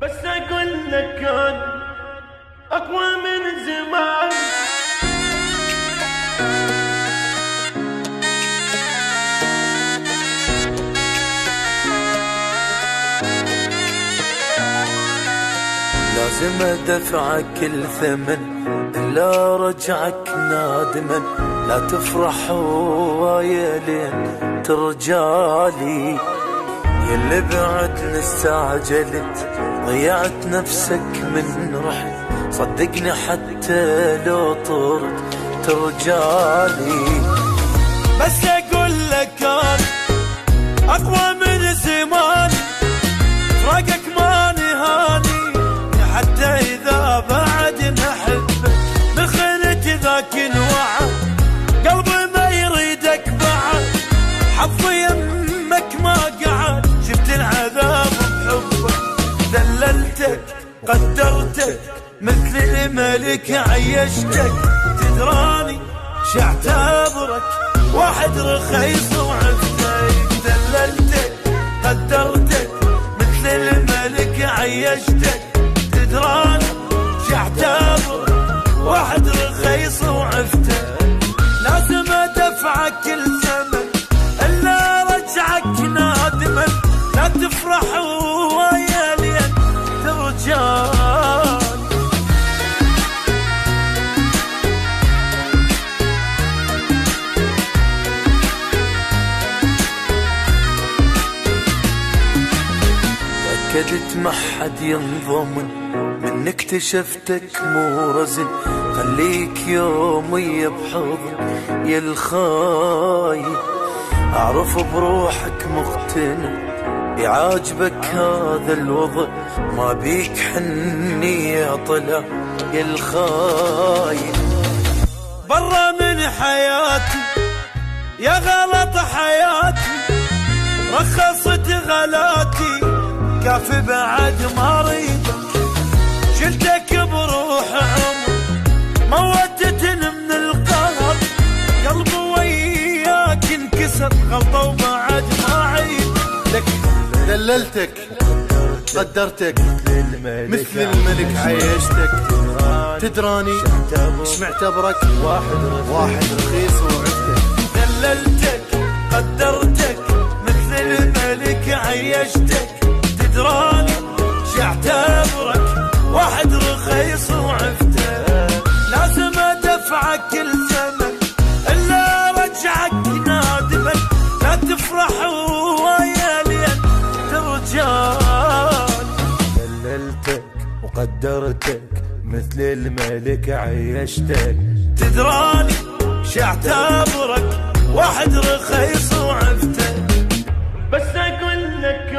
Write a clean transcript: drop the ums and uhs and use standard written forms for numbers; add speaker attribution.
Speaker 1: بس اقول لك كان اقوى من زمان.
Speaker 2: لازم ادفعك كل ثمن الا رجعك نادما. لا تفرح هواية لين ترجالي، يلي بعد استعجلت ضيعت نفسك من رحت. صدقني حتى لو طرت ترجالي.
Speaker 1: بس اقول لك كان اقوى من زمان. فراقك ما نهاني حتى اذا بعد نحبك بخنت ذاك الوعد. قلبي ما يريدك بعد، حظي يمك ما قعد. شفت العذاب بحبك، ذللتك قدرتك مثل الملك عيشتك. تدراني شاعتبرك واحد رخيص وعفتك. ذللتك قدرتك مثل الملك عيشتك. تدراني شاعتبرك واحد رخيص وعفتك. لازم ادفعك كل ثمن الا رجعك نادما. لا تفرح ويا لين ترجعني.
Speaker 2: تأكدت ما حد ينضمن من اكتشفتك مو رزن. خليك يومي بحضن يا الخاين. اعرف بروحك مقتنع يعاجبك هذا الوضع. ما بيك حني يا طلع يا الخاين.
Speaker 1: برا من حياتي يا غلط حياتي. رخصت غلاتي كافي بعد ما ريدك. شلتك بروح عمر موتتني من القهر. قلبي وياك انكسر غلطة وبعد ما عيدك.
Speaker 3: دللتك قدرتك مثل الملك عيشتك. تدراني ايش معتبرك واحد رخيص وعفتك.
Speaker 1: دللتك قدرتك مثل الملك عيشتك. تدراني شاعتبرك واحد رخيص وعفتك. لازم ادفعك كل ثمن الا رجعك نادما. لا تفرح ويا لين ترجعني.
Speaker 2: دللتك وقدرتك مثل الملك عيشتك.
Speaker 1: تدراني شاعتبرك واحد رخيص وعفتك. بس اقول لك